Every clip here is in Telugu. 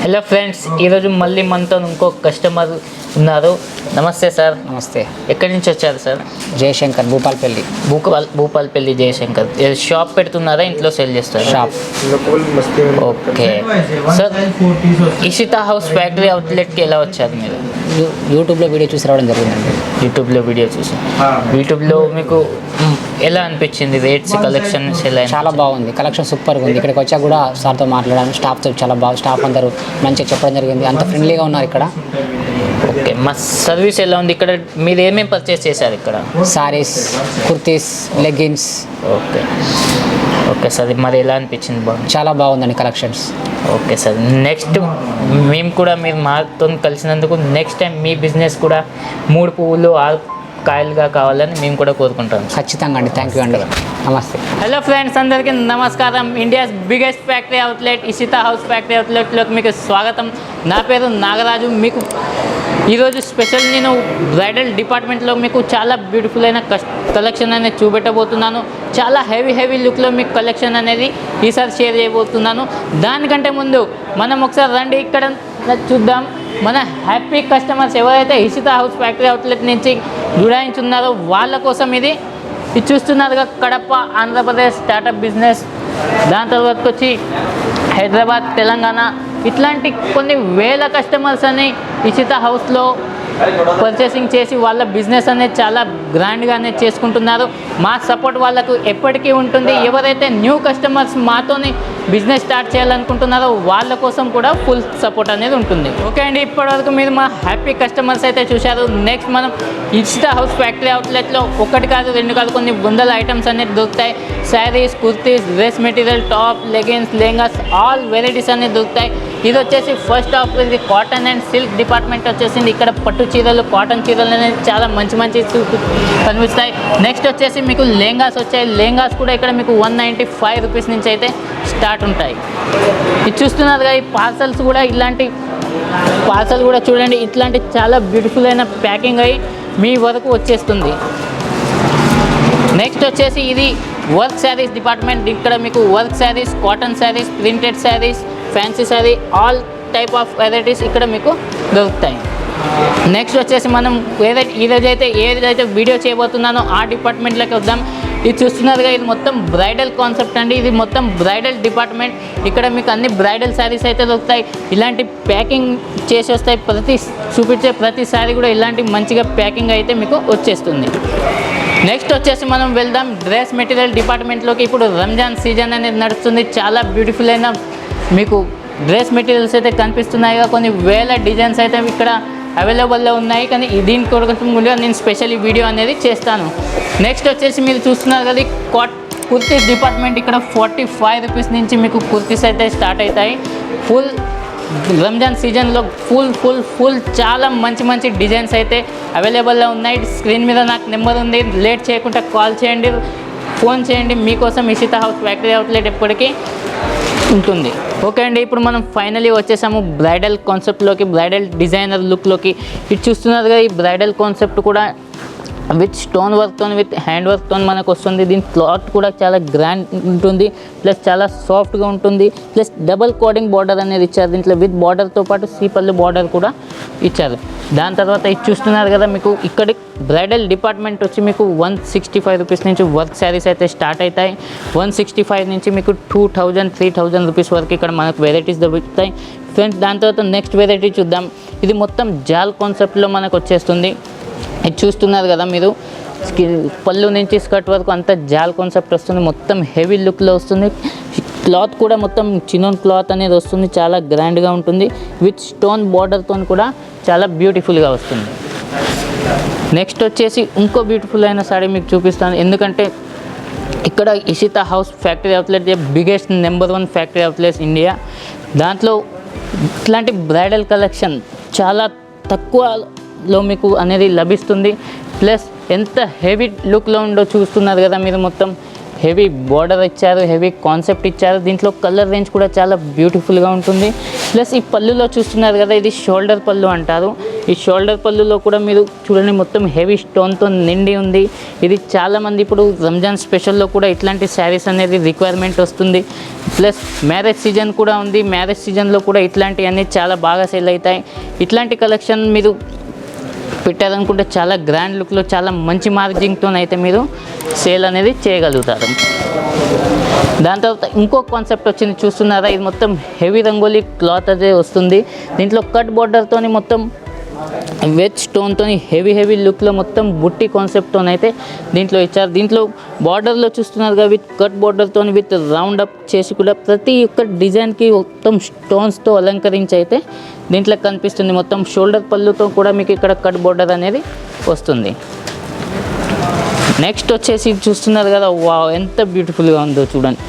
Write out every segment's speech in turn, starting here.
హలో ఫ్రెండ్స్, ఈరోజు మళ్ళీ మనతో ఇంకో కస్టమర్ ఉన్నారు. నమస్తే సార్. నమస్తే. ఎక్కడి నుంచి వచ్చారు సార్? జయశంకర్, భూపాల్పల్లి. భూపాల్పల్లి జయశంకర్. షాప్ పెడుతున్నారా, ఇంట్లో సేల్ చేస్తారా? Shop. Okay sir, Ishitha house factory అవుట్లెట్కి ఎలా వచ్చారు మీరు? యూట్యూబ్లో వీడియో చూసి రావడం జరిగిందండి. యూట్యూబ్లో వీడియో చూసి. యూట్యూబ్లో మీకు ఎలా అనిపించింది? రేట్స్, కలెక్షన్స్ ఎలా? చాలా బాగుంది, కలెక్షన్ సూపర్గా ఉంది. ఇక్కడికి వచ్చాక కూడా సార్తో మాట్లాడాను, స్టాఫ్తో చాలా బాగా, స్టాఫ్ అందరూ మంచిగా చెప్పడం జరిగింది. అంత ఫ్రెండ్లీగా ఉన్నారు ఇక్కడ. ఓకే, మా సర్వీస్ ఎలా ఉంది ఇక్కడ? మీరు ఏమేమి పర్చేస్ చేశారు ఇక్కడ? Saris, kurtis, leggings. Okay okay sir, మరి ఎలా అనిపించింది? బాగుంది, చాలా బాగుందండి కలెక్షన్స్. ఓకే సార్, నెక్స్ట్ మేము కూడా మీరు మాతో కలిసినందుకు నెక్స్ట్ టైం మీ బిజినెస్ కూడా 3 పువ్వులు 6 కాయలుగా కావాలని మేము కూడా కోరుకుంటాం. ఖచ్చితంగా అండి. థ్యాంక్ యూ అండి. నమస్తే. హలో ఫ్రెండ్స్, అందరికీ నమస్కారం. India's biggest factory outlet Ishitha house factory అవుట్లెట్లోకి మీకు స్వాగతం. నా పేరు నాగరాజు. మీకు ఈరోజు స్పెషల్ నేను బ్రైడల్ డిపార్ట్మెంట్లో మీకు చాలా బ్యూటిఫుల్ అయిన కలెక్షన్ అనేది చూపెట్టబోతున్నాను. చాలా హెవీ లుక్లో మీకు కలెక్షన్ అనేది ఈసారి షేర్ చేయబోతున్నాను. దానికంటే ముందు మనం ఒకసారి రండి, ఇక్కడ చూద్దాం. మన హ్యాపీ కస్టమర్స్ ఎవరైతే ఇషితా హౌస్ ఫ్యాక్టరీ అవుట్లెట్ నుంచి జుడాయించున్నారో వాళ్ళ కోసం ఇది చూస్తున్నారుగా. కడప, ఆంధ్రప్రదేశ్ స్టార్టప్ బిజినెస్, దాని తర్వాత వచ్చి హైదరాబాద్, తెలంగాణ, ఇట్లాంటి కొన్ని వేల కస్టమర్స్ అని ఇషితా హౌస్లో పర్చేసింగ్ చేసి వాళ్ళ బిజినెస్ అనేది చాలా గ్రాండ్గా అనేది చేసుకుంటున్నారు. మా సపోర్ట్ వాళ్ళకు ఎప్పటికీ ఉంటుంది. ఎవరైతే న్యూ కస్టమర్స్ మాతోని బిజినెస్ స్టార్ట్ చేయాలనుకుంటున్నారో వాళ్ళ కోసం కూడా ఫుల్ సపోర్ట్ అనేది ఉంటుంది. ఓకే అండి, ఇప్పటివరకు మీరు మా హ్యాపీ కస్టమర్స్ అయితే చూశారు. నెక్స్ట్ మనం ఇషితా హౌస్ ఫ్యాక్టరీ అవుట్లెట్లో 1 కాదు 2 కాదు కొన్ని వందల ఐటమ్స్ అనేది దొరుకుతాయి. Saris, kurtis, dress material, top, leggings, lehengas, all varieties అనేది దొరుకుతాయి. ఇది వచ్చేసి ఫస్ట్ ఆఫ్ ఇది కాటన్ అండ్ సిల్క్ డిపార్ట్మెంట్ వచ్చేసింది. ఇక్కడ పట్టు చీరలు, కాటన్ చీరలు అనేది చాలా మంచి కనిపిస్తాయి. నెక్స్ట్ వచ్చేసి మీకు లెహంగాస్ వచ్చాయి. లెహంగాస్ కూడా ఇక్కడ మీకు 195 రూపీస్ నుంచి అయితే స్టార్ట్ ఉంటాయి. ఇది చూస్తున్నారు కదా, ఈ పార్సల్స్ కూడా ఇలాంటి పార్సల్ కూడా చూడండి, ఇట్లాంటి చాలా బ్యూటిఫుల్ అయిన ప్యాకింగ్ అయ్యి మీ వరకు వచ్చేస్తుంది. నెక్స్ట్ వచ్చేసి ఇది వర్క్ శారీస్ డిపార్ట్మెంట్. ఇక్కడ మీకు work saris, cotton saris, printed saris, fancy sari, all type of varieties ఇక్కడ మీకు దొరుకుతాయి. నెక్స్ట్ వచ్చేసి మనం ఏదైతే వీడియో చేయబోతున్నానో ఆ డిపార్ట్మెంట్లోకి వద్దాం. ఇది చూస్తున్నారుగా, ఇది మొత్తం బ్రైడల్ కాన్సెప్ట్ అండి. ఇది మొత్తం బ్రైడల్ డిపార్ట్మెంట్. ఇక్కడ మీకు అన్ని బ్రైడల్ శారీస్ అయితే దొరుకుతాయి. ఇలాంటి ప్యాకింగ్ చేసి వస్తాయి. చూపించే ప్రతి శారీ కూడా ఇలాంటి మంచిగా ప్యాకింగ్ అయితే మీకు వచ్చేస్తుంది. నెక్స్ట్ వచ్చేసి మనం వెళ్దాం డ్రెస్ మెటీరియల్ డిపార్ట్మెంట్లోకి. ఇప్పుడు రంజాన్ సీజన్ అనేది నడుస్తుంది. చాలా బ్యూటిఫుల్ అయిన మీకు డ్రెస్ మెటీరియల్స్ అయితే కనిపిస్తున్నాయిగా. కొన్ని వేల డిజైన్స్ అయితే ఇక్కడ అవైలబుల్లో ఉన్నాయి. కానీ దీని కోసం కూడా నేను స్పెషల్ వీడియో అనేది చేస్తాను. నెక్స్ట్ వచ్చేసి మీరు చూస్తున్నారు కదా, కుర్తీస్ డిపార్ట్మెంట్. ఇక్కడ 45 రూపీస్ నుంచి మీకు కుర్తీస్ అయితే స్టార్ట్ అవుతాయి. ఫుల్ రంజాన్ సీజన్లో ఫుల్ చాలా మంచి డిజైన్స్ అయితే అవైలబుల్లో ఉన్నాయి. స్క్రీన్ మీద నాకు నెంబర్ ఉంది, లేట్ చేయకుండా కాల్ చేయండి, ఫోన్ చేయండి. మీకోసం ఇషితా హౌస్ ఫ్యాక్టరీ అవుట్లెట్ ఎప్పటికీ ఉంటుంది. ఓకే అండి, ఇప్పుడు మనం ఫైనలీ వచ్చేసాము బ్రైడల్ కాన్సెప్ట్లోకి, బ్రైడల్ డిజైనర్ లుక్లోకి. ఇది చూస్తున్నారు కదా, ఈ బ్రైడల్ కాన్సెప్ట్ కూడా విత్ స్టోన్ వర్క్తో, విత్ హ్యాండ్ వర్క్తో మనకు వస్తుంది. దీని క్లాత్ కూడా చాలా గ్రాండ్ ఉంటుంది, ప్లస్ చాలా సాఫ్ట్గా ఉంటుంది, ప్లస్ డబల్ కోడింగ్ బార్డర్ అనేది ఇచ్చారు. దీంట్లో విత్ బార్డర్తో పాటు సీపల్లి బార్డర్ కూడా ఇచ్చారు. దాని తర్వాత ఇది చూస్తున్నారు కదా, మీకు ఇక్కడ బ్రైడల్ డిపార్ట్మెంట్ వచ్చి మీకు 165 రూపీస్ నుంచి వర్క్ శారీస్ అయితే స్టార్ట్ అవుతాయి. 165 నుంచి మీకు 2000, 3000 రూపీస్ వరకు ఇక్కడ మనకు వెరైటీస్ దొరుకుతాయి ఫ్రెండ్స్. దాని తర్వాత నెక్స్ట్ వెరైటీ చూద్దాం. ఇది మొత్తం జాల్ కాన్సెప్ట్లో మనకు వచ్చేస్తుంది. ఇది చూస్తున్నారు కదా మీరు, పళ్ళు నుంచి స్కర్ట్ వరకు అంతా జాల్ కాన్సెప్ట్ వస్తుంది. మొత్తం హెవీ లుక్లో వస్తుంది. క్లాత్ కూడా మొత్తం చినోన్ క్లాత్ అనేది వస్తుంది. చాలా గ్రాండ్గా ఉంటుంది. విత్ స్టోన్ బార్డర్తో కూడా చాలా బ్యూటిఫుల్గా వస్తుంది. నెక్స్ట్ వచ్చేసి ఇంకో బ్యూటిఫుల్ అయిన సారీ మీకు చూపిస్తాను. ఎందుకంటే ఇక్కడ Ishita house factory outlet biggest number 1 factory outlets India. దాంట్లో ఇట్లాంటి బ్రైడల్ కలెక్షన్ చాలా తక్కువలో మీకు అనేది లభిస్తుంది. ప్లస్ ఎంత హెవీ లుక్లో ఉందో చూస్తున్నారు కదా మీరు. మొత్తం హెవీ బార్డర్ ఇచ్చారు, హెవీ కాన్సెప్ట్ ఇచ్చారు. దీంట్లో కలర్ రేంజ్ కూడా చాలా బ్యూటిఫుల్గా ఉంటుంది. ప్లస్ ఈ పళ్ళులో చూస్తున్నారు కదా, ఇది షోల్డర్ పళ్ళు అంటారు. ఈ షోల్డర్ పళ్ళులో కూడా మీరు చూడండి మొత్తం హెవీ స్టోన్తో నిండి ఉంది. ఇది చాలామంది ఇప్పుడు రంజాన్ స్పెషల్లో కూడా ఇట్లాంటి శారీస్ అనేది రిక్వైర్మెంట్ వస్తుంది. ప్లస్ మ్యారేజ్ సీజన్ కూడా ఉంది. మ్యారేజ్ సీజన్లో కూడా ఇట్లాంటివన్నీ చాలా బాగా సేల్ అవుతాయి. ఇట్లాంటి కలెక్షన్ మీరు పెట్టారనుకుంటే చాలా గ్రాండ్ లుక్లో చాలా మంచి మార్జింగ్తో అయితే మీరు సేల్ అనేది చేయగలుగుతారు. దాని తర్వాత ఇంకో కాన్సెప్ట్ వచ్చింది చూస్తున్నారా, ఇది మొత్తం హెవీ రంగోలీ క్లాత్ అదే వస్తుంది. దీంట్లో కట్ బోర్డర్తో మొత్తం వెజ్ స్టోన్తో హెవీ లుక్లో మొత్తం బుట్టి కాన్సెప్ట్తో అయితే దీంట్లో ఇచ్చారు. దీంట్లో బార్డర్లో చూస్తున్నారుగా విత్ కట్ బార్డర్తో విత్ రౌండ్ అప్ చేసి కూడా ప్రతి ఒక్క డిజైన్కి మొత్తం స్టోన్స్తో అలంకరించి అయితే దీంట్లో కనిపిస్తుంది. మొత్తం షోల్డర్ పళ్ళుతో కూడా మీకు ఇక్కడ కట్ బార్డర్ అనేది వస్తుంది. నెక్స్ట్ వచ్చేసి ఇది చూస్తున్నారు కదా, వావ్ ఎంత బ్యూటిఫుల్గా ఉందో చూడండి.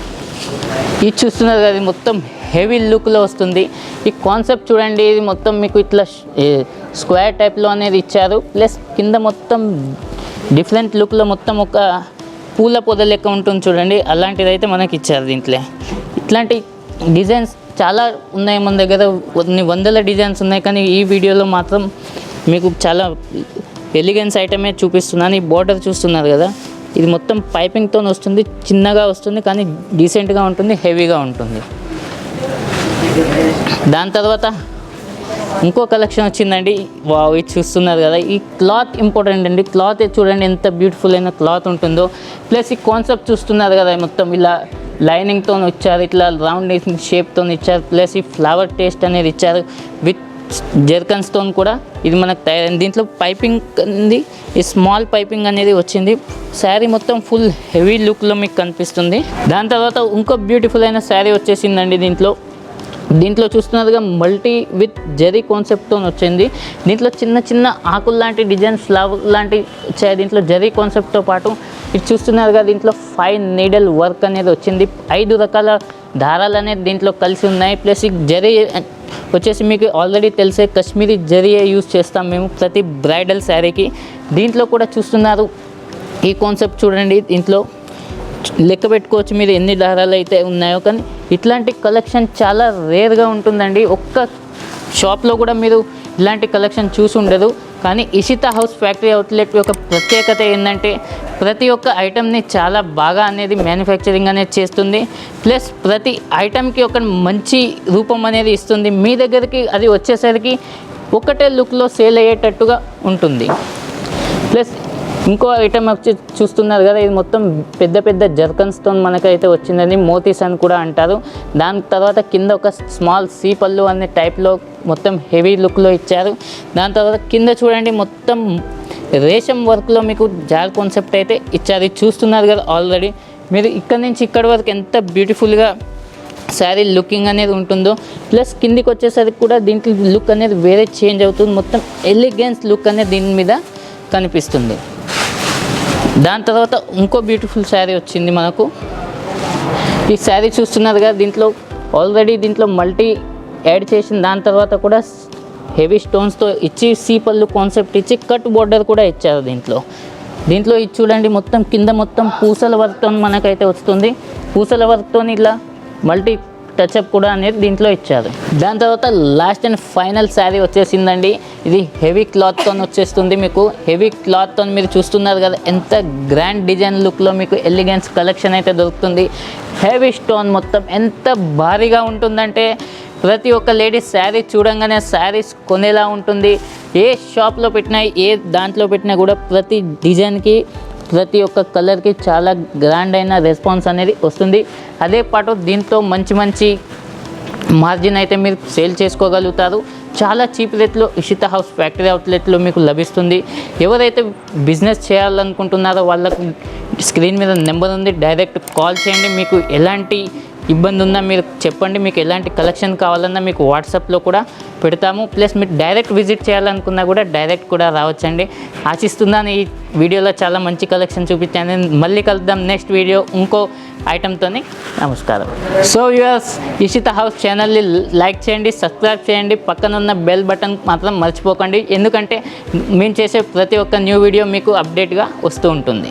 ఇది చూస్తున్నారు కదా, ఇది మొత్తం హెవీ లుక్లో వస్తుంది. ఈ కాన్సెప్ట్ చూడండి, ఇది మొత్తం మీకు ఇట్లా స్క్వేర్ టైప్లో అనేది ఇచ్చారు. ప్లస్ కింద మొత్తం డిఫరెంట్ లుక్లో మొత్తం ఒక పూల పొద లెక్క ఉంటుంది చూడండి, అలాంటిది అయితే మనకి ఇచ్చారు దీంట్లో. ఇట్లాంటి డిజైన్స్ చాలా ఉన్నాయి మన దగ్గర, కొన్ని వందల డిజైన్స్ ఉన్నాయి. కానీ ఈ వీడియోలో మాత్రం మీకు చాలా ఎలిగెన్స్ ఐటమే చూపిస్తున్నాను. ఈ బార్డర్ చూస్తున్నారు కదా, ఇది మొత్తం పైపింగ్తో వస్తుంది, చిన్నగా వస్తుంది కానీ డీసెంట్గా ఉంటుంది, హెవీగా ఉంటుంది. దాని తర్వాత ఇంకో కలెక్షన్ వచ్చిందండి. వావ్, ఇది చూస్తున్నారు కదా, ఈ క్లాత్ ఇంపార్టెంట్ అండి. క్లాత్ చూడండి ఎంత బ్యూటిఫుల్ అయిన క్లాత్ ఉంటుందో. ప్లస్ ఈ కాన్సెప్ట్ చూస్తున్నారు కదా, మొత్తం ఇలా లైనింగ్తో ఇచ్చారు, ఇట్లా రౌండ్ షేప్తో ఇచ్చారు. ప్లస్ ఈ ఫ్లవర్ టేస్ట్ అనేది ఇచ్చారు విత్ జెర్కన్ స్టోన్ కూడా ఇది మనకు తయారైంది. దీంట్లో పైపింగ్ ఉంది, ఈ స్మాల్ పైపింగ్ అనేది వచ్చింది. శారీ మొత్తం ఫుల్ హెవీ లుక్లో మీకు కనిపిస్తుంది. దాని తర్వాత ఇంకో బ్యూటిఫుల్ అయిన శారీ వచ్చేసిందండి. దీంట్లో చూస్తున్నట్టుగా మల్టీ విత్ జరీ కాన్సెప్ట్తో వచ్చింది. దీంట్లో చిన్న ఆకులు లాంటి డిజైన్ ఫ్లవర్ లాంటి వచ్చాయి. దీంట్లో జరీ కాన్సెప్ట్తో పాటు ఇది చూస్తున్నారుగా, దీంట్లో 5 నీడల్ వర్క్ అనేది వచ్చింది. 5 రకాల దారాలు అనేది దీంట్లో కలిసి ఉన్నాయి. ప్లస్ ఈ జరీ వచ్చేసి మీకు ఆల్రెడీ తెలిసే కాశ్మీరీ జరీయే యూజ్ చేస్తాం మేము ప్రతి బ్రైడల్ శారీకి. దీంట్లో కూడా చూస్తున్నారు ఈ కాన్సెప్ట్ చూడండి, దీంట్లో లెక్క పెట్టుకోవచ్చు మీరు ఎన్ని దారాలు అయితే ఉన్నాయో. కానీ ఇట్లాంటి కలెక్షన్ చాలా రేర్గా ఉంటుందండి. ఒక్క షాప్లో కూడా మీరు ఇలాంటి కలెక్షన్ చూసి ఉండదు. కానీ ఇషితా హౌస్ ఫ్యాక్టరీ అవుట్లెట్ యొక్క ప్రత్యేకత ఏంటంటే ప్రతి ఒక్క ఐటమ్ని చాలా బాగా అనేది మ్యానుఫ్యాక్చరింగ్ అనేది చేస్తుంది. ప్లస్ ప్రతి ఐటమ్కి ఒక మంచి రూపం అనేది ఇస్తుంది. మీ దగ్గరికి అది వచ్చేసరికి ఒకటే లుక్లో సేల్ అయ్యేటట్టుగా ఉంటుంది. ప్లస్ ఇంకో ఐటమ్ వచ్చి చూస్తున్నారు కదా, ఇది మొత్తం పెద్ద జర్కన్స్తో మనకైతే వచ్చిందని మోతీస్ అని కూడా అంటారు. దాని తర్వాత కింద ఒక స్మాల్ సీ పళ్ళు అనే టైప్లో మొత్తం హెవీ లుక్లో ఇచ్చారు. దాని తర్వాత కింద చూడండి మొత్తం రేషం వర్క్లో మీకు జాల్ కాన్సెప్ట్ అయితే ఇచ్చారు. చూస్తున్నారు కదా ఆల్రెడీ మీరు ఇక్కడ నుంచి ఇక్కడ వరకు ఎంత బ్యూటిఫుల్గా శారీ లుకింగ్ అనేది ఉంటుందో. ప్లస్ కిందికి వచ్చేసరికి కూడా దీంట్లో లుక్ అనేది వేరే చేంజ్ అవుతుంది. మొత్తం ఎలిగెన్స్ లుక్ అనేది దీని మీద కనిపిస్తుంది. దాని తర్వాత ఇంకో బ్యూటిఫుల్ శారీ వచ్చింది మనకు. ఈ శారీ చూస్తున్నారు కదా, దీంట్లో ఆల్రెడీ దీంట్లో మల్టీ యాడ్ చేసిన దాని తర్వాత కూడా హెవీ స్టోన్స్తో ఇచ్చి సీ పళ్ళు కాన్సెప్ట్ ఇచ్చి కట్ బోర్డర్ కూడా ఇచ్చారు. దీంట్లో ఇది చూడండి మొత్తం కింద మొత్తం పూసల వర్క్తో మనకైతే వస్తుంది. పూసల వర్క్తో ఇలా మల్టీ టచ్అప్ కూడా అనేది దీంట్లో ఇచ్చారు. దాని తర్వాత లాస్ట్ అండ్ ఫైనల్ శారీ వచ్చేసిందండి. ఇది హెవీ క్లాత్తో వచ్చేస్తుంది. మీకు హెవీ క్లాత్తో మీరు చూస్తున్నారు కదా ఎంత గ్రాండ్ డిజైన్ లుక్లో మీకు ఎలిగెన్స్ కలెక్షన్ అయితే దొరుకుతుంది. హెవీ స్టోన్ మొత్తం ఎంత భారీగా ఉంటుందంటే ప్రతి ఒక్క లేడీస్ శారీ చూడంగానే శారీస్ కొనేలా ఉంటుంది. ఏ షాప్లో పెట్టినా ఏ దాంట్లో పెట్టినా కూడా ప్రతి డిజైన్కి ప్రతి ఒక్క కలర్కి చాలా గ్రాండ్ అయిన రెస్పాన్స్ అనేది వస్తుంది. అదే పాటు దీంతో మంచి మార్జిన్ అయితే మీరు సేల్ చేసుకోగలుగుతారు. చాలా చీప్ రేట్లో ఇషితా హౌస్ ఫ్యాక్టరీ అవుట్లెట్లో మీకు లభిస్తుంది. ఎవరైతే బిజినెస్ చేయాలనుకుంటున్నారో వాళ్ళకు స్క్రీన్ మీద నెంబర్ ఉంది, డైరెక్ట్ కాల్ చేయండి. మీకు ఎలాంటి ఇబ్బంది ఉందా మీరు చెప్పండి. మీకు ఎలాంటి కలెక్షన్ కావాలన్నా మీకు వాట్సాప్లో కూడా పెడతాము. ప్లస్ మీరు డైరెక్ట్ విజిట్ చేయాలనుకున్నా కూడా డైరెక్ట్ కూడా రావచ్చండి. ఆశిస్తున్నాను ఈ వీడియోలో చాలా మంచి కలెక్షన్ చూపించాను. మళ్ళీ కలుద్దాం నెక్స్ట్ వీడియో ఇంకో ఐటెంతో. నమస్కారం. సో వ్యూవర్స్, ఇషితా హౌస్ ఛానల్ని లైక్ చేయండి, సబ్స్క్రైబ్ చేయండి, పక్కన ఉన్న బెల్ బటన్ మాత్రం మర్చిపోకండి. ఎందుకంటే మేము చేసే ప్రతి ఒక్క న్యూ వీడియో మీకు అప్డేట్గా వస్తూ ఉంటుంది.